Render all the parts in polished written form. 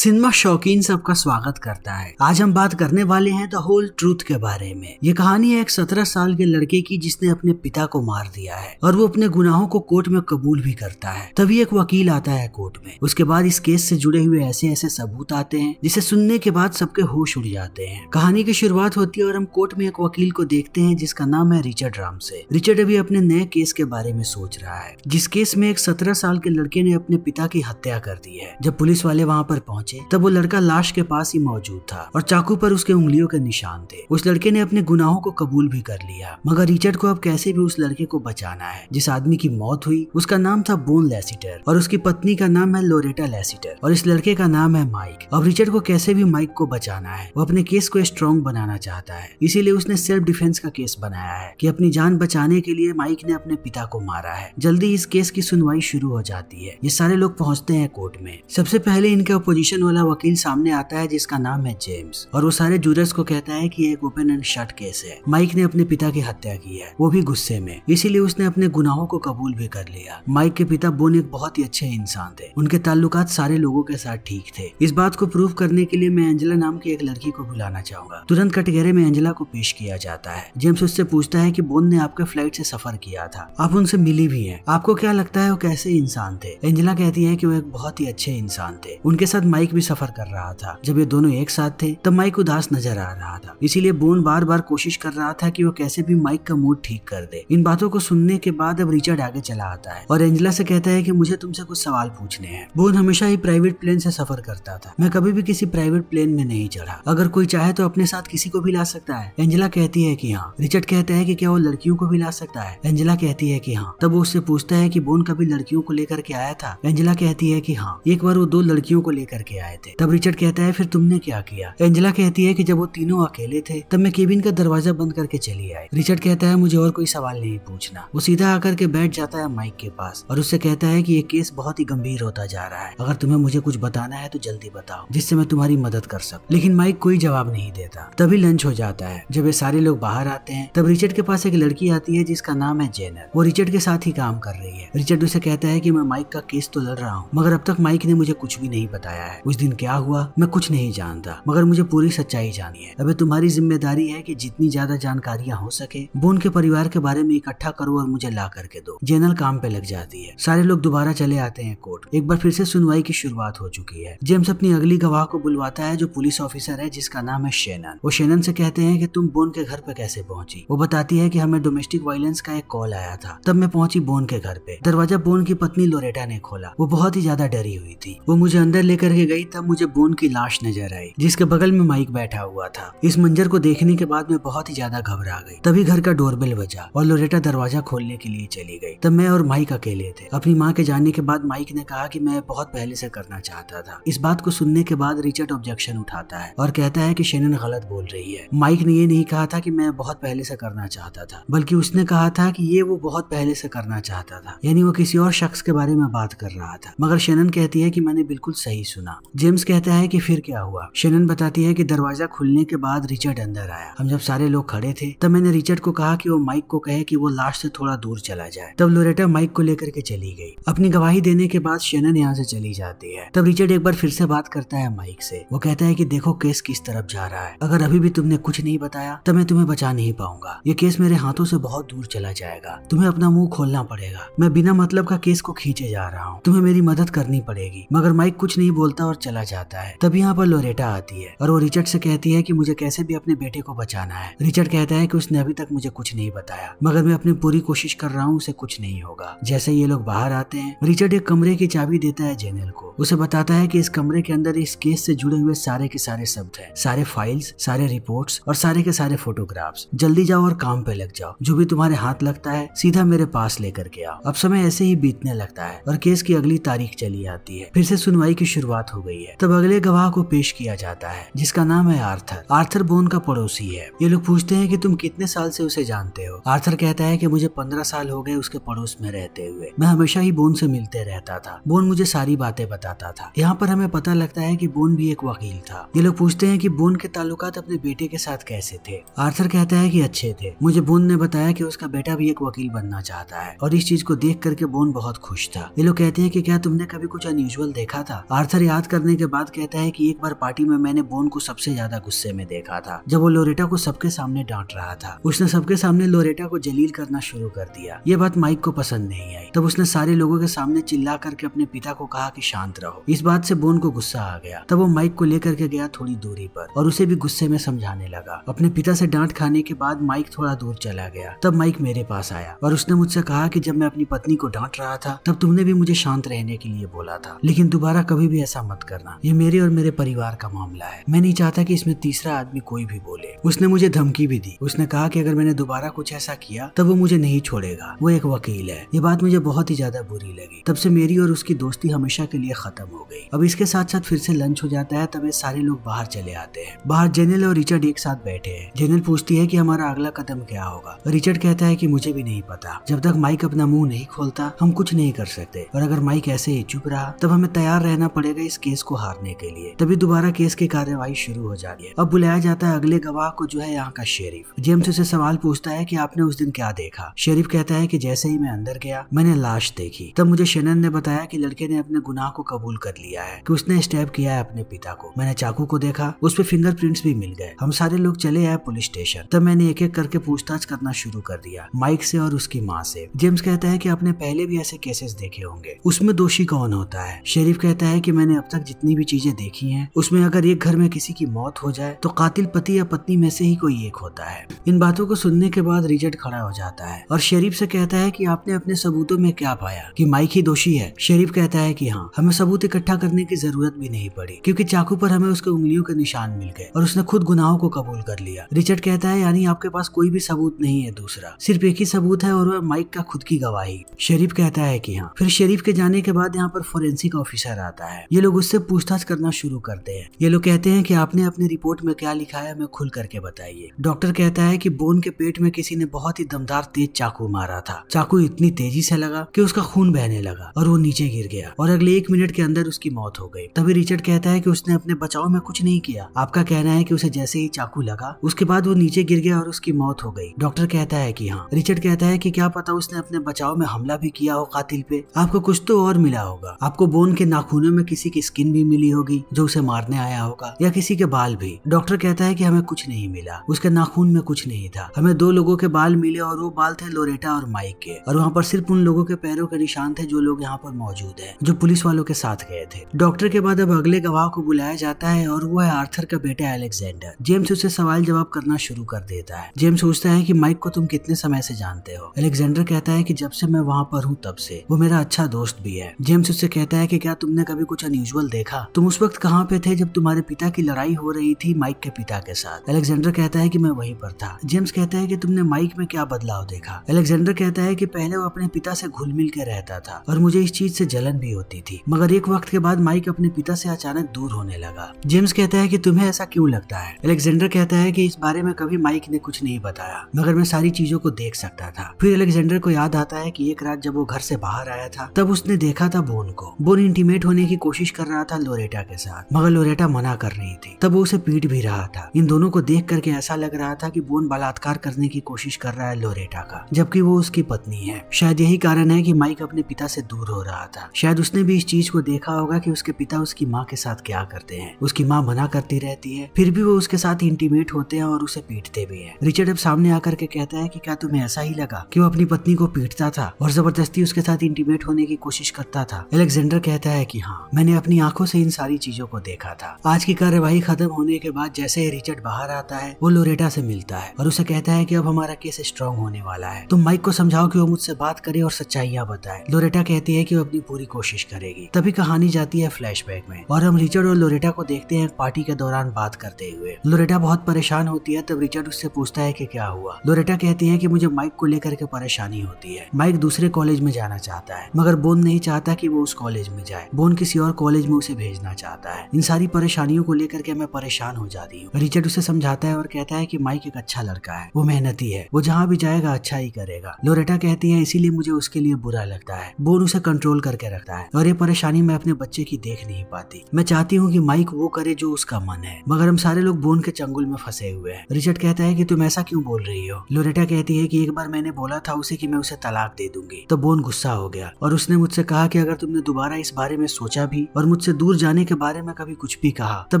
Cinema शौकीन सबका स्वागत करता है। आज हम बात करने वाले हैं द होल ट्रूथ के बारे में। ये कहानी है एक 17 साल के लड़के की जिसने अपने पिता को मार दिया है और वो अपने गुनाहों को कोर्ट में कबूल भी करता है। तभी एक वकील आता है कोर्ट में। उसके बाद इस केस से जुड़े हुए ऐसे ऐसे सबूत आते हैं जिसे सुनने के बाद सबके होश उड़ जाते हैं। कहानी की शुरुआत होती है और हम कोर्ट में एक वकील को देखते हैं जिसका नाम है रिचर्ड रामसे। रिचर्ड अभी अपने नए केस के बारे में सोच रहा है, जिस केस में एक 17 साल के लड़के ने अपने पिता की हत्या कर दी है। जब पुलिस वाले वहाँ पर पहुंचे तब वो लड़का लाश के पास ही मौजूद था और चाकू पर उसके उंगलियों के निशान थे। उस लड़के ने अपने गुनाहों को कबूल भी कर लिया, मगर रिचर्ड को अब कैसे भी उस लड़के को बचाना है। जिस आदमी की मौत हुई उसका नाम था बोन लैसिटर और उसकी पत्नी का नाम है लोरेटा लैसिटर और इस लड़के का नाम है माइक। अब रिचर्ड को कैसे भी माइक को बचाना है। वो अपने केस को स्ट्रॉन्ग बनाना चाहता है, इसीलिए उसने सेल्फ डिफेंस का केस बनाया है कि अपनी जान बचाने के लिए माइक ने अपने पिता को मारा है। जल्दी इस केस की सुनवाई शुरू हो जाती है। ये सारे लोग पहुंचते हैं कोर्ट में। सबसे पहले इनके अपोजिशन वाला वकील सामने आता है जिसका नाम है जेम्स और वो सारे जूरर्स को कहता है कि एक ओपन एंड शट केस है। माइक ने अपने पिता की हत्या की है, वो भी गुस्से में, इसीलिए उसने अपने गुनाहों को कबूल भी कर लिया। माइक के पिता बोन एक बहुत ही अच्छे इंसान थे, उनके ताल्लुकात सारे लोगों के साथ ठीक थे। इस बात को प्रूव करने के लिए मैं एंजेला नाम की एक लड़की को बुलाना चाहूंगा। तुरंत कटघरे में एंजेला को पेश किया जाता है। जेम्स उससे पूछता है कि बोन ने आपके फ्लाइट से सफर किया था, आप उनसे मिली भी हैं, आपको क्या लगता है वो कैसे इंसान थे। एंजेला कहती है कि वो एक बहुत ही अच्छे इंसान थे। उनके साथ माइक भी सफर कर रहा था। जब ये दोनों एक साथ थे तब माइक उदास नजर आ रहा था, इसीलिए बोन बार बार कोशिश कर रहा था कि वो कैसे भी माइक का मूड ठीक कर दे। इन बातों को सुनने के बाद अब रिचर्ड आगे चला आता है और एंजेला से कहता है कि मुझे तुमसे कुछ सवाल पूछने हैं। बोन हमेशा ही प्राइवेट प्लेन से सफर करता था, मैं कभी भी किसी प्राइवेट प्लेन में नहीं चढ़ा। अगर कोई चाहे तो अपने साथ किसी को भी ला सकता है। एंजेला कहती है कि हाँ। रिचर्ड कहता है कि क्या वो लड़कियों को भी ला सकता है। एंजेला कहती है कि हाँ। तब वो उससे पूछता है कि बोन कभी लड़कियों को लेकर के आया था। एंजेला कहती है कि हाँ, एक बार वो 2 लड़कियों को लेकर के आए थे। तब रिचर्ड कहता है फिर तुमने क्या किया। एंजेला कहती है कि जब वो तीनों अकेले थे तब मैं केबिन का दरवाजा बंद करके चली आई। रिचर्ड कहता है मुझे और कोई सवाल नहीं पूछना। वो सीधा आकर के बैठ जाता है माइक के पास और उससे कहता है कि ये केस बहुत ही गंभीर होता जा रहा है, अगर तुम्हें मुझे कुछ बताना है तो जल्दी बताओ जिससे मैं तुम्हारी मदद कर सकूं। लेकिन माइक कोई जवाब नहीं देता। तभी लंच हो जाता है। जब ये सारे लोग बाहर आते हैं तब रिचर्ड के पास एक लड़की आती है जिसका नाम है जेनर। वो रिचर्ड के साथ ही काम कर रही है। रिचर्ड उसे कहता है कि मैं माइक का केस तो लड़ रहा हूँ, मगर अब तक माइक ने मुझे कुछ भी नहीं बताया है। उस दिन क्या हुआ मैं कुछ नहीं जानता, मगर मुझे पूरी सच्चाई जानी है। अब तुम्हारी जिम्मेदारी है कि जितनी ज्यादा जानकारियां हो सके बोन के परिवार के बारे में इकट्ठा करो और मुझे ला करके दो। जेनल काम पे लग जाती है। सारे लोग दोबारा चले आते हैं कोर्ट। एक बार फिर से सुनवाई की शुरुआत हो चुकी है। जेम्स अपनी अगली गवाह को बुलवाता है जो पुलिस ऑफिसर है जिसका नाम है शेनन। वो शेनन से कहते हैं कि तुम बोन के घर पे कैसे पहुंची। वो बताती है कि हमें डोमेस्टिक वायलेंस का एक कॉल आया था, तब मैं पहुंची बोन के घर पे। दरवाजा बोन की पत्नी लोरेटा ने खोला। वो बहुत ही ज्यादा डरी हुई थी। वो मुझे अंदर लेकर के गई, तब मुझे बोन की लाश नजर आई जिसके बगल में माइक बैठा हुआ था। इस मंजर को देखने के बाद मैं बहुत ही ज्यादा घबरा गई। तभी घर का डोरबेल बजा और लोरेटा दरवाजा खोलने के लिए चली गई। तब मैं और माइक अकेले थे। अपनी माँ के जाने के बाद माइक ने कहा कि मैं बहुत पहले से करना चाहता था। इस बात को सुनने के बाद रिचर्ड ऑब्जेक्शन उठाता है और कहता है कि शेनन गलत बोल रही है। माइक ने ये नहीं कहा था कि मैं बहुत पहले से करना चाहता था, बल्कि उसने कहा था कि ये वो बहुत पहले से करना चाहता था, यानी वो किसी और शख्स के बारे में बात कर रहा था। मगर शेनन कहती है कि मैंने बिल्कुल सही सुना। जेम्स कहता है कि फिर क्या हुआ। शेनन बताती है कि दरवाजा खुलने के बाद रिचर्ड अंदर आया। हम जब सारे लोग खड़े थे तब मैंने रिचर्ड को कहा कि वो माइक को कहे कि वो लाश से थोड़ा दूर चला जाए। तब लोरेटा माइक को लेकर के चली गई। अपनी गवाही देने के बाद शेनन यहाँ से चली जाती है। तब रिचर्ड एक बार फिर से बात करता है माइक से। वो कहता है कि देखो केस किस तरफ जा रहा है, अगर अभी भी तुमने कुछ नहीं बताया तब मैं तुम्हें बचा नहीं पाऊंगा। ये केस मेरे हाथों से बहुत दूर चला जाएगा। तुम्हें अपना मुंह खोलना पड़ेगा। मैं बिना मतलब का केस को खींचे जा रहा हूँ, तुम्हें मेरी मदद करनी पड़ेगी। मगर माइक कुछ नहीं बोलता और चला जाता है। तब यहाँ पर लोरेटा आती है और वो रिचर्ड से कहती है कि मुझे कैसे भी अपने बेटे को बचाना है। रिचर्ड कहता है कि उसने अभी तक मुझे कुछ नहीं बताया, मगर मैं अपनी पूरी कोशिश कर रहा हूँ, उसे कुछ नहीं होगा। जैसे ये लोग बाहर आते हैं रिचर्ड एक कमरे की चाबी देता है जेनल को। उसे बताता है कि इस कमरे के अंदर इस केस से जुड़े हुए सारे के सारे शब्द हैं, सारे फाइल्स, सारे रिपोर्ट्स और सारे के सारे फोटोग्राफ्स। जल्दी जाओ और काम पे लग जाओ। जो भी तुम्हारे हाथ लगता है सीधा मेरे पास लेकर के आओ। अब समय ऐसे ही बीतने लगता है और केस की अगली तारीख चली आती है। फिर से सुनवाई की शुरुआत हो गई है। तब अगले गवाह को पेश किया जाता है जिसका नाम है आर्थर। आर्थर बोन का पड़ोसी है। ये लोग पूछते हैं कि तुम कितने साल से उसे जानते हो। आर्थर कहता है कि मुझे 15 साल हो गए उसके पड़ोस में रहते हुए। मैं हमेशा ही बोन से मिलते रहता था। बोन मुझे सारी बातें बताता था। यहाँ पर हमें पता लगता है कि बोन भी एक वकील था। ये लोग पूछते हैं कि बोन के ताल्लुकात अपने बेटे के साथ कैसे थे। आर्थर कहता है कि अच्छे थे। मुझे बोन ने बताया कि उसका बेटा भी एक वकील बनना चाहता है और इस चीज को देख करके बोन बहुत खुश था। ये लोग कहते हैं कि क्या तुमने कभी कुछ अनयूजुअल देखा था। आर्थर याद करने के बाद कहता है कि एक बार पार्टी में मैंने बोन को सबसे ज्यादा गुस्से में देखा था जब वो लोरेटा को सबके सामने डांट रहा था। उसने सबके सामने लोरेटा को जलील करना शुरू कर दिया। ये बात माइक को पसंद नहीं आई। तब उसने सारे लोगों के सामने चिल्ला करके अपने पिता को कहा कि शांत रहो। इस बात से बोन को गुस्सा आ गया। तब वो माइक को लेकर के गया थोड़ी दूरी पर और उसे भी गुस्से में समझाने लगा। अपने पिता से डांट खाने के बाद माइक थोड़ा दूर चला गया। तब माइक मेरे पास आया और उसने मुझसे कहा कि जब मैं अपनी पत्नी को डांट रहा था तब तुमने भी मुझे शांत रहने के लिए बोला था, लेकिन दोबारा कभी भी ऐसा मत करना। ये मेरे और मेरे परिवार का मामला है। मैं नहीं चाहता कि इसमें तीसरा आदमी कोई भी बोले। उसने मुझे धमकी भी दी। उसने कहा कि अगर मैंने दोबारा कुछ ऐसा किया तब वो मुझे नहीं छोड़ेगा। वो एक वकील है। ये बात मुझे बहुत ही ज्यादा बुरी लगी। तब से मेरी और उसकी दोस्ती हमेशा के लिए खत्म हो गई। अब इसके साथ साथ फिर से लंच हो जाता है। तब ये सारे लोग बाहर चले आते हैं। बाहर जेनिल और रिचर्ड एक साथ बैठे हैं। जेनिल पूछती है कि हमारा अगला कदम क्या होगा। रिचर्ड कहता है कि मुझे भी नहीं पता। जब तक माइक अपना मुंह नहीं खोलता हम कुछ नहीं कर सकते, और अगर माइक ऐसे ही चुप रहा तब हमें तैयार रहना पड़ेगा इस केस को हारने के लिए। तभी दोबारा केस की कार्यवाही शुरू हो जाती है। अब बुलाया जाता है अगले गवाह को, जो है यहाँ का शेरिफ। जेम्स उसे सवाल पूछता है कि आपने उस दिन क्या देखा। शेरिफ कहता है कि जैसे ही मैं अंदर गया मैंने लाश देखी। तब मुझे शेनन ने बताया कि लड़के ने अपने गुनाह को कबूल कर लिया है कि उसने स्टैब किया है अपने पिता को। मैंने चाकू को देखा, उस पे फिंगरप्रिंट्स भी मिल गए। हम सारे लोग चले आए पुलिस स्टेशन। तब मैंने एक एक करके पूछताछ करना शुरू कर दिया, माइक से और उसकी माँ से। जेम्स कहता है कि आपने पहले भी ऐसे केसेस देखे होंगे, उसमें दोषी कौन होता है। शेरिफ कहता है कि मैंने अब तक जितनी भी चीजें देखी हैं उसमें अगर एक घर में किसी की मौत हो जाए तो कातिल पति या पत्नी में से ही कोई एक होता है। इन बातों को सुनने के बाद रिचर्ड खड़ा हो जाता है और शेरिफ से कहता है कि आपने अपने सबूतों में क्या पाया, कि माइक ही दोषी है। शेरिफ कहता है कि हाँ, हमें सबूत इकट्ठा करने की जरूरत भी नहीं पड़ी क्योंकि चाकू पर हमें उसके उंगलियों के निशान मिल गए और उसने खुद गुनाहों को कबूल कर लिया। रिचर्ड कहता है यानी आपके पास कोई भी सबूत नहीं है दूसरा, सिर्फ एक ही सबूत है और वह माइक का खुद की गवाही। शेरिफ कहता है कि हाँ। फिर शेरिफ के जाने के बाद यहाँ पर फोरेंसिक ऑफिसर आता है। ये लोग उससे पूछताछ करना शुरू करते हैं। ये लोग कहते हैं कि आपने अपनी रिपोर्ट में क्या लिखा है हमें खुल करके बताइए। डॉक्टर कहता है कि बोन के पेट में किसी ने बहुत ही दमदार तेज चाकू मारा था। चाकू इतनी तेजी से लगा कि उसका खून बहने लगा और वो नीचे गिर गया और अगले 1 मिनट के अंदर उसकी मौत हो गई। तभी रिचर्ड कहता है कि उसने अपने बचाव में कुछ नहीं किया। आपका कहना है कि उसे जैसे ही चाकू लगा उसके बाद वो नीचे गिर गया और उसकी मौत हो गई। डॉक्टर कहता है कि हाँ। रिचर्ड कहता है कि क्या पता उसने अपने बचाव में हमला भी किया हो कातिल पे। आपको कुछ तो और मिला होगा। आपको बोन के नाखूनों में किसी की स्किन भी मिली होगी जो उसे मारने आया होगा, या किसी के बाल भी। डॉक्टर कहता है कि हमें कुछ नहीं मिला, उसके नाखून में कुछ नहीं था। हमें 2 लोगों के बाल मिले और वो बाल थे लोरेटा और माइक के, और वहाँ पर सिर्फ उन लोगों के पैरों के निशान थे जो लोग यहाँ पर मौजूद है, जो पुलिस वालों के साथ गए थे। डॉक्टर के बाद अब अगले गवाह को बुलाया जाता है और वो है आर्थर का बेटा अलेक्जेंडर। जेम्स उसे सवाल जवाब करना शुरू कर देता है। जेम्स पूछता है कि माइक को तुम कितने समय से जानते हो। अलेक्जेंडर कहता है कि जब से मैं वहाँ पर हूँ तब से, वो मेरा अच्छा दोस्त भी है। जेम्स उससे कहता है कि क्या तुमने कभी कुछ अनयूजुअल देखा, तुम उस वक्त कहाँ पे थे जब तुम्हारे पिता की लड़ाई हो रही थी माइक के पिता के साथ। अलेक्जेंडर कहता है कि मैं वहीं पर था। जेम्स कहता है कि तुमने माइक में क्या बदलाव देखा। अलेक्जेंडर कहता है कि पहले वो अपने पिता से घुल मिल के रहता था और मुझे इस चीज से जलन भी होती थी, मगर एक वक्त के बाद माइक अपने पिता से अचानक दूर होने लगा। जेम्स कहता है कि तुम्हें ऐसा क्यों लगता है। अलेक्जेंडर कहता है कि इस बारे में कभी माइक ने कुछ नहीं बताया, मगर मैं सारी चीजों को देख सकता था। फिर अलेक्जेंडर को याद आता है कि एक रात जब वो घर से बाहर आया था तब उसने देखा था बोन को। बोन इंटीमेट होने की कोशिश कर रहा था लोरेटा के साथ, मगर लोरेटा मना कर रही थी। तब वो उसे पीट भी रहा था। इन दोनों को देख करके ऐसा लग रहा था कि बोन बलात्कार करने की कोशिश कर रहा है लोरेटा का, जबकि वो उसकी पत्नी है। शायद यही कारण है कि माइक अपने पिता से दूर हो रहा था। शायद उसने भी इस चीज को देखा होगा कि उसके पिता उसकी माँ के साथ क्या करते हैं। उसकी माँ मना करती रहती है, फिर भी वो उसके साथ इंटीमेट होते हैं और उसे पीटते भी हैं। रिचर्ड अब सामने आकर के कहता है कि क्या तुम्हें ऐसा ही लगा कि वो अपनी पत्नी को पीटता था और जबरदस्ती उसके साथ इंटीमेट होने की कोशिश करता था। अलेक्जेंडर कहता है कि हाँ, मैंने अपनी आंखों से इन सारी चीजों को देखा था। आज की कार्यवाही खत्म होने के बाद जैसे ही रिचर्ड बाहर आता है वो लोरेटा से मिलता है और उसे कहता है कि अब हमारा केस स्ट्रांग होने वाला है। तुम माइक को समझाओ कि वो मुझसे बात करे और सच्चाइयां बताए। लोरेटा कहती है कि वो अपनी पूरी कोशिश करेगी। तभी कहानी जाती है फ्लैशबैक में और हम रिचर्ड और लोरेटा को देखते हैं पार्टी के दौरान बात करते हुए। लोरेटा बहुत परेशान होती है। तब रिचर्ड उससे पूछता है कि क्या हुआ। लोरेटा कहती है कि मुझे माइक को लेकर के परेशानी होती है। माइक दूसरे कॉलेज में जाना चाहता है, मगर बोन नहीं चाहता कि वो उस कॉलेज में जाए। बोन किसी और कॉलेज में उसे भेजना चाहता है। इन सारी परेशानियों को लेकर के मैं परेशान हो जाती हूँ। रिचर्ड उसे समझाता है और कहता है कि माइक एक अच्छा लड़का है, वो मेहनती है, वो जहाँ भी जाएगा अच्छा ही करेगा। लोरेटा कहती है इसीलिए मुझे उसके लिए बुरा लगता है। बोन उसे कंट्रोल करके रखता है और ये परेशानी मैं अपने बच्चे की देख नहीं पाती। मैं चाहती हूँ कि माइक वो करे जो उसका मन है, मगर हम सारे लोग बोन के चंगुल में फंसे हुए हैं। रिचर्ड कहता है कि तुम ऐसा क्यों बोल रही हो। लोरेटा कहती है कि एक बार मैंने बोला था उसे कि मैं उसे तलाक दे दूंगी, तो बोन गुस्सा हो गया और उसने मुझसे कहा कि अगर तुमने दोबारा इस बारे में सोचा भी और मुझसे दूर जाने के बारे में कभी कुछ भी कहा तब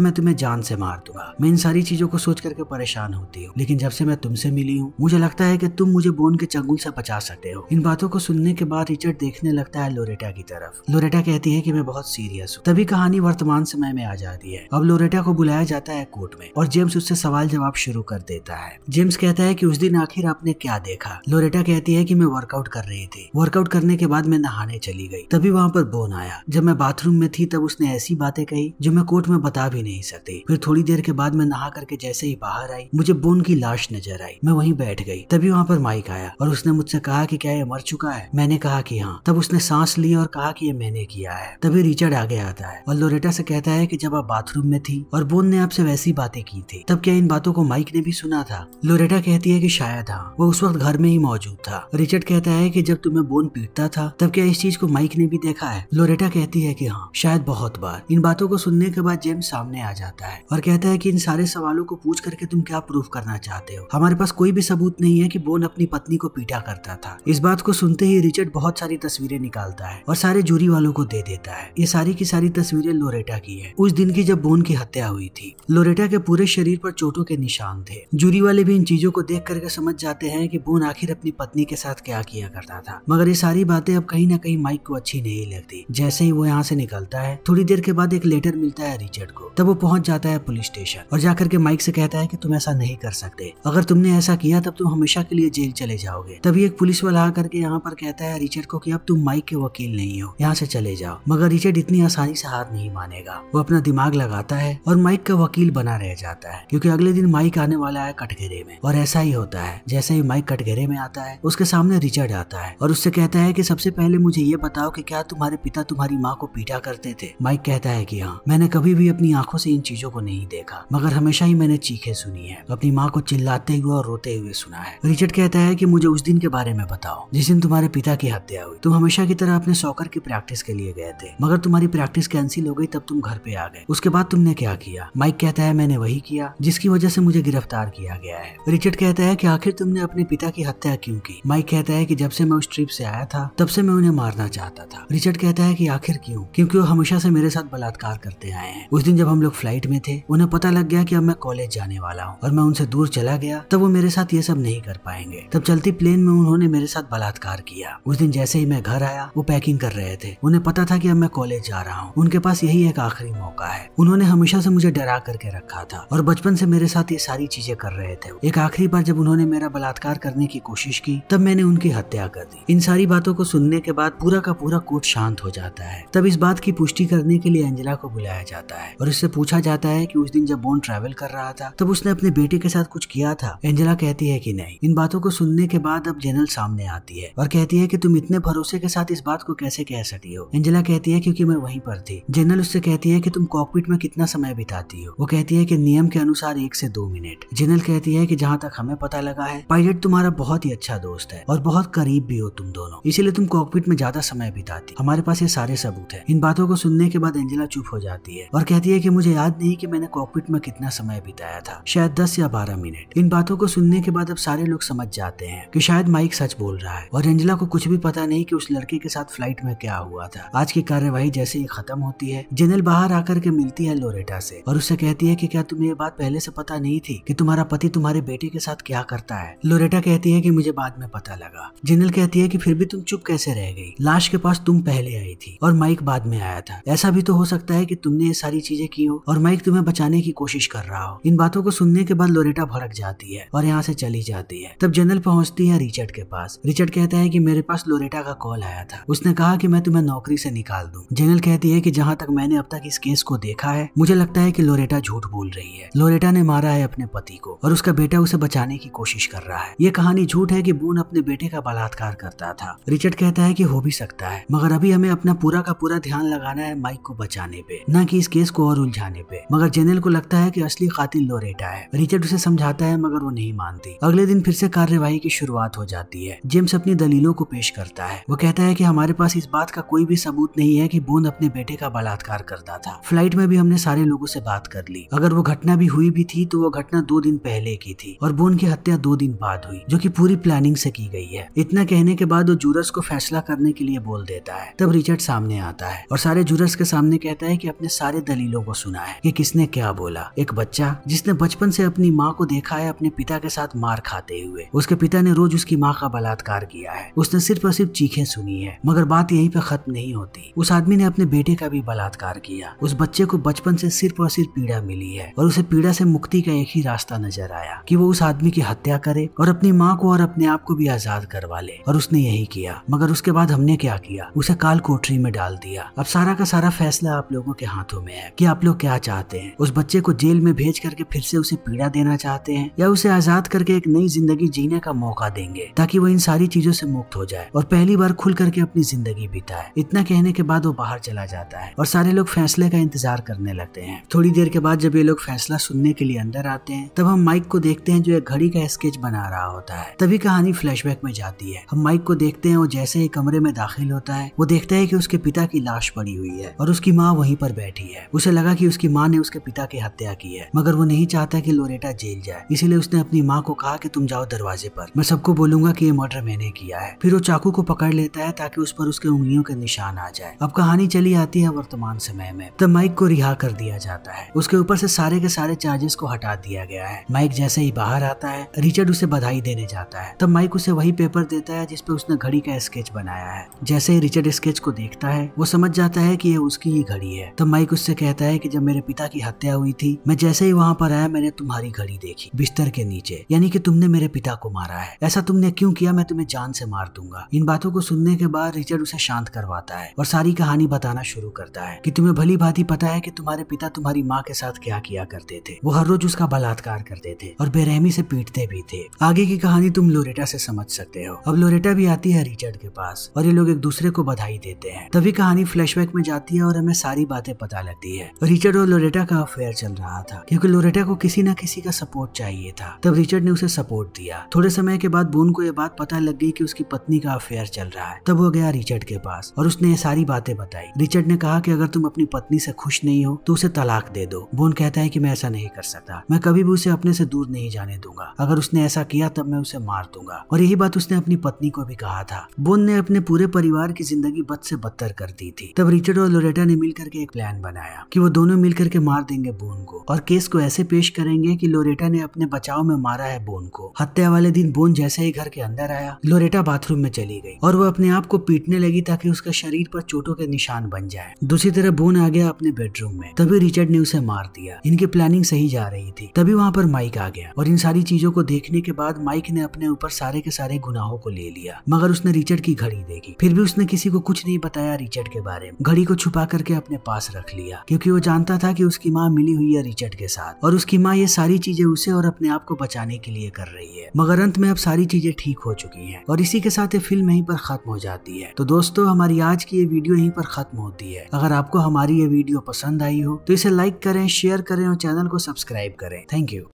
मैं तुम्हें जान से मार दूंगा। मैं इन सारी चीजों को सोच करके परेशान होती हूँ, लेकिन जब से मैं तुमसे मिली हूँ मुझे लगता है कि तुम मुझे बोन के चंगुल से बचा सकते हो। इन बातों को सुनने के बाद रिचर्ड देखने लगता है लोरेटा की तरफ। लोरेटा कहती है कि मैं बहुत सीरियस हूँ। तभी कहानी वर्तमान समय में आ जाती है। अब लोरेटा को बुलाया जाता है कोर्ट में और जेम्स उससे सवाल जवाब शुरू कर देता है। जेम्स कहता है कि उस दिन आखिर आपने क्या देखा। लोरेटा कहती है कि मैं वर्कआउट कर रही थी। वर्कआउट करने के बाद मैं नहाने चली गई, तभी वहाँ पर बोन आया। जब मैं बाथरूम में थी तब उसने ऐसी बातें कही जो मैं कोर्ट में बता भी नहीं सकती। फिर थोड़ी देर के बाद मैं नहा करके जैसे ही बाहर आई मुझे बोन की लाश नजर आई। मैं वहीं बैठ गई। तभी वहाँ पर माइक आया और उसने मुझसे कहा कि क्या ये मर चुका है। मैंने कहा कि हाँ। तब उसने सांस ली और कहा कि ये मैंने किया है। तभी रिचर्ड आगे आता है और लोरेटा से कहता है कि जब आप बाथरूम में थी और बोन ने आपसे वैसी बातें की थी तब क्या इन बातों को माइक ने भी सुना था। लोरेटा कहती है कि शायद हाँ, वो उस वक्त घर में ही मौजूद था। रिचर्ड कहता है कि जब तुम्हें बोन पीटता था तब क्या इस चीज को माइक ने भी देखा है। लोरेटा कहती है कि हाँ, शायद बहुत बार। इन बातों को सुनने के बाद जेम्स सामने आ जाता है और कहता है कि इन सारे सवालों को पूछ करके तुम क्या प्रूफ करना चाहते हो। हमारे पास कोई भी सबूत नहीं है कि बोन अपनी पत्नी को पीटा करता था। इस बात को सुनते ही रिचर्ड बहुत सारी तस्वीरें निकालता है और सारे जूरी वालों को दे देता है। ये सारी की सारी तस्वीरें लोरेटा की है, उस दिन की जब बोन की हत्या हुई थी। लोरेटा के पूरे शरीर पर चोटों के निशान थे। जूरी वाले भी इन चीजों को देख करके समझ जाते हैं कि बोन आखिर अपनी पत्नी के साथ क्या किया करता था। मगर ये सारी बातें अब कहीं ना कहीं माइक को अच्छी नहीं लगती। जैसे ही वो यहाँ से निकलता है थोड़ी देर के बाद एक लेटर मिलता है रिचर्ड को। तब वो पहुंच जाता है पुलिस स्टेशन और जाकर के माइक से कहता है कि तुम ऐसा नहीं कर सकते। अगर तुमने ऐसा किया तब तुम हमेशा के लिए जेल चले जाओगे। तभी एक पुलिस वाला आकर के यहाँ पर कहता है रिचर्ड को कि अब तुम माइक के वकील नहीं हो, यहाँ से चले जाओ। मगर रिचर्ड इतनी आसानी से हाथ नहीं मानेगा। वो अपना दिमाग लगाता है और माइक का वकील बना रह जाता है, क्योंकि अगले दिन माइक आने वाला है कटघरे में। और ऐसा ही होता है। जैसे ही माइक कटघरे में आता है उसके सामने रिचर्ड आता है और उससे कहता है कि सबसे पहले मुझे ये बताओ कि क्या तुम्हारे पिता तुम्हारी माँ को पीटा करते थे। माइक कहता है कि हाँ, मैंने कभी भी अपनी आंखों से इन चीजों को नहीं देखा, मगर हमेशा ही मैंने चीखें सुनी है, अपनी माँ को चिल्लाते हुए और रोते हुए सुना है। रिचर्ड कहता है कि मुझे उस दिन के बारे में बताओ जिस दिन तुम्हारे पिता की हत्या हुई। तुम हमेशा की तरह अपने सॉकर की प्रैक्टिस के लिए गए थे, मगर तुम्हारी प्रैक्टिस कैंसिल हो गई, तब तुम घर पे आ गए। उसके बाद तुमने क्या किया? माइक कहता है मैंने वही किया जिसकी वजह से मुझे गिरफ्तार किया गया है। रिचर्ड कहता है कि आखिर तुमने अपने पिता की हत्या क्यों की? माइक कहता है कि जब से मैं उस ट्रिप से आया था तब से मैं उन्हें मारना चाहता था। रिचर्ड कहता है कि आखिर क्यों? क्योंकि वो हमेशा से मेरे साथ बलात्कार करते आए हैं। उस दिन जब हम लोग फ्लाइट में थे उन्हें पता लग गया कि अब मैं कॉलेज जाने वाला हूँ और मैं उनसे दूर चला गया, तब वो मेरे साथ ये सब नहीं कर पाएंगे। तब चलती प्लेन में उन्होंने मेरे साथ बलात्कार किया। उस दिन जैसे ही मैं घर आया वो पैकिंग कर रहे थे। उन्हें पता था कि अब मैं कॉलेज जा रहा हूँ, उनके पास यही एक आखिरी मौका है। उन्होंने हमेशा से मुझे डरा करके रखा था और बचपन से मेरे साथ ये सारी चीजें कर रहे थे। एक आखिरी बार जब उन्होंने मेरा बलात्कार करने की कोशिश की तब मैंने उनकी हत्या कर दी। इन सारी बातों को सुनने के बाद पूरा का पूरा कोर्ट शांत हो जाता है। तब इस बात की पुष्टि करने के लिए एंजेला को बुलाया जाता है और इससे पूछा जाता है कि उस दिन जब बोन ट्रैवल कर रहा था तब उसने अपने बेटे के साथ कुछ किया था। एंजेला कहती है कि नहीं। इन बातों को सुनने के बाद अब जेनल सामने आती है और कहती है कि तुम इतने भरोसे के साथ इस बात को कैसे कह सकती हो? एंजेला कहती है क्योंकि मैं वहीं पर थी। जेनल उससे कहती है कि तुम कॉकपिट में कितना समय बिताती हो? वो कहती है कि नियम के अनुसार 1 से 2 मिनट। जेनल कहती है कि जहाँ तक हमें पता लगा है पायलट तुम्हारा बहुत ही अच्छा दोस्त है और बहुत करीब भी हो तुम दोनों, इसीलिए तुम कॉकपिट में ज्यादा समय बिताती। हमारे पास ये सारे सबूत है। इन बातों को सुनने के बाद एंजेला चुप हो जाती है और कहती है कि मुझे याद नहीं कि मैंने कॉकपिट में कितना समय बिताया था, शायद 10 या 12 मिनट। इन बातों को सुनने के बाद अब सारे लोग समझ जाते हैं कि शायद माइक सच बोल रहा है और एंजेला को कुछ भी पता नहीं कि उस लड़के के साथ फ्लाइट में क्या हुआ था। आज की कार्यवाही जैसे ही खत्म होती है जेनल बाहर आकर के मिलती है लोरेटा से और उससे कहती है कि क्या तुम्हें ये बात पहले से पता नहीं थी कि तुम्हारा पति तुम्हारे बेटे के साथ क्या करता है? लोरेटा कहती है कि मुझे बाद में पता लगा। जेनल कहती है कि फिर भी तुम चुप कैसे रह गई? लाश के पास तुम पहले आई थी और माइक बाद में आया था। ऐसा भी तो हो सकता है कि तुमने ये सारी चीजें की हो और माइक तुम्हें बचाने की कोशिश कर रहा हो। इन बातों को सुनने के बाद लोरेटा भड़क जाती है और यहाँ से चली जाती है। तब जेनल पहुंचती है रिचर्ड के पास। रिचर्ड कहता है कि मेरे पास लोरेटा का कॉल आया था, उसने कहा कि मैं तुम्हें नौकरी से निकाल दूं। जेनल कहती है कि जहाँ तक मैंने अब तक इस केस को देखा है मुझे लगता है कि लोरेटा झूठ बोल रही है। लोरेटा ने मारा है अपने पति को और उसका बेटा उसे बचाने की कोशिश कर रहा है। ये कहानी झूठ है कि बोन अपने बेटे का बलात्कार करता था। रिचर्ड कहता है कि हो भी सकता है, मगर अभी हमें अपना पूरा का पूरा ध्यान लगाना है माइक को बचाने पे, न कि इस केस को और उलझाने पे। मगर जेनल को लगता है कि असली कातिल लोरेटा है। रिचर्ड उसे समझाता है मगर वो नहीं मानती। अगले दिन फिर से कार्यवाही की शुरुआत हो जाती है। जेम्स अपनी दलीलों को पेश करता है। वो कहता है कि हमारे पास इस बात का कोई भी सबूत नहीं है कि बोन अपने बेटे का बलात्कार करता था। फ्लाइट में भी हमने सारे लोगों से बात कर ली। अगर वो घटना भी हुई भी थी तो वो घटना 2 दिन पहले की थी और बोन की हत्या 2 दिन बाद हुई, जो कि पूरी प्लानिंग से की गई है। इतना कहने के बाद वो जूरस को फैसला करने के लिए बोल देता है। तब रिचर्ड सामने आता है और सारे इंट्रूडर्स के सामने कहता है कि अपने सारे दलीलों को सुना है कि किसने क्या बोला। एक बच्चा जिसने बचपन से अपनी माँ को देखा है अपने पिता के साथ मार खाते हुए, उसके पिता ने रोज उसकी माँ का बलात्कार किया है, उसने सिर्फ और सिर्फ चीखें सुनी है। मगर बात यहीं पे खत्म नहीं होती, उस आदमी ने अपने बेटे का भी बलात्कार किया। उस बच्चे को बचपन से सिर्फ और सिर्फ पीड़ा मिली है और उसे पीड़ा से मुक्ति का एक ही रास्ता नजर आया कि वो उस आदमी की हत्या करे और अपनी माँ को और अपने आप को भी आजाद करवा ले, और उसने यही किया। मगर उसके बाद हमने क्या किया, उसे काल कोठरी में डाल दिया। अब सारा का सारा फैसला आप लोगों के हाथों में है कि आप लोग क्या चाहते हैं। उस बच्चे को जेल में भेज करके फिर से उसे पीड़ा देना चाहते हैं, या उसे आजाद करके एक नई जिंदगी जीने का मौका देंगे ताकि वो इन सारी चीजों से मुक्त हो जाए और पहली बार खुल करके अपनी जिंदगी बिताए। इतना कहने के बाद वो बाहर चला जाता है और सारे लोग फैसले का इंतजार करने लगते हैं। थोड़ी देर के बाद जब ये लोग फैसला सुनने के लिए अंदर आते हैं, तब हम माइक को देखते हैं जो एक घड़ी का स्केच बना रहा होता है। तभी कहानी फ्लैशबैक में जाती है। हम माइक को देखते हैं, वो जैसे ही कमरे में दाखिल होता है वो देखता है कि उसके पिता की लाश पड़ी हुई है और उसकी माँ वहीं पर बैठी है। उसे लगा कि उसकी माँ ने उसके पिता की हत्या की है, मगर वो नहीं चाहता कि लोरेटा जेल जाए, इसीलिए उसने अपनी माँ को कहा कि तुम जाओ दरवाजे पर, मैं सबको बोलूंगा कि ये मर्डर मैंने किया है। फिर वो चाकू को पकड़ लेता है ताकि उस पर उसके उंगलियों के निशान आ जाए। अब कहानी चली आती है वर्तमान समय में। तब माइक को रिहा कर दिया जाता है, उसके ऊपर से सारे के सारे चार्जेस को हटा दिया गया है। माइक जैसे ही बाहर आता है, रिचर्ड उसे बधाई देने जाता है। तब माइक उसे वही पेपर देता है जिसपे उसने घड़ी का स्केच बनाया है। जैसे ही रिचर्ड स्केच को देखता है वो समझ जाता है कि ये उसकी ही घड़ी है। तब माइक उससे कहता है कि जब मेरे पिता की हत्या हुई थी, मैं जैसे ही वहाँ पर आया मैंने तुम्हारी घड़ी देखी बिस्तर के नीचे, यानी कि तुमने मेरे पिता को मारा है। ऐसा तुमने क्यों किया, मैं तुम्हें जान से मार दूंगा। इन बातों को सुनने के बाद रिचर्ड उसे शांत करवाता है और सारी कहानी बताना शुरू करता है कि तुम्हें भली भांति पता है कि तुम्हारे पिता तुम्हारी माँ के साथ क्या किया करते थे। वो हर रोज उसका बलात्कार करते थे और बेरहमी से पीटते भी थे। आगे की कहानी तुम लोरेटा से समझ सकते हो। अब लोरेटा भी आती है रिचर्ड के पास और ये लोग एक दूसरे को बधाई देते हैं। तभी कहानी फ्लैशबैक में जाती है और हमें सारी बातें पता लगती है। रिचर्ड और लोरेटा का अफेयर चल रहा था क्योंकि लोरेटा को किसी न किसी का सपोर्ट चाहिए था। तब रिचर्ड ने उसे सपोर्ट दिया। थोड़े समय के बाद बोन को ये बात पता लग गई कि उसकी पत्नी का अफेयर चल रहा है। तब वो गया रिचर्ड के पास और उसने ये सारी बातें बताई। रिचर्ड ने कहा कि अगर तुम अपनी पत्नी से खुश नहीं हो तो उसे तलाक दे दो। बोन कहता है कि मैं ऐसा नहीं कर सकता, मैं कभी भी उसे अपने से दूर नहीं जाने दूंगा। अगर उसने ऐसा किया तब मैं उसे मार दूंगा। और यही बात उसने अपनी पत्नी को भी कहा था। बोन ने अपने पूरे परिवार की जिंदगी बद से बदतर कर दी थी। तब रिचर्ड और लोरेटा ने मिलकर के एक प्लान बनाया कि वो दोनों मिलकर के मार देंगे बोन को और केस को ऐसे पेश करेंगे कि लोरेटा ने अपने बचाव में मारा है बोन को। हत्या वाले दिन बोन जैसे ही घर के अंदर आया, लोरेटा बाथरूम में चली गई और वो अपने आप को पीटने लगी ताकि उसके शरीर पर चोटों के निशान बन जाए। दूसरी तरफ बोन आ गया अपने बेडरूम में। तभी रिचर्ड ने उसे मार दिया। इनकी प्लानिंग सही जा रही थी। तभी वहाँ पर माइक आ गया और इन सारी चीजों को देखने के बाद माइक ने अपने ऊपर सारे के सारे गुनाहों को ले लिया। मगर उसने रिचर्ड की घड़ी देखी, फिर भी उसने किसी को कुछ नहीं बताया रिचर्ड के बारे में। घड़ी को छुपा करके अपने पास रख लिया क्योंकि वो जानता था कि उसकी माँ मिली हुई है रिचर्ड के साथ और उसकी माँ ये सारी चीजें उसे और अपने आप को बचाने के लिए कर रही है। मगर अंत में अब सारी चीजें ठीक हो चुकी हैं और इसी के साथ ये फिल्म यहीं पर खत्म हो जाती है। तो दोस्तों, हमारी आज की ये वीडियो यहीं पर खत्म होती है। अगर आपको हमारी ये वीडियो पसंद आई हो तो इसे लाइक करें, शेयर करें और चैनल को सब्सक्राइब करें। Thank you.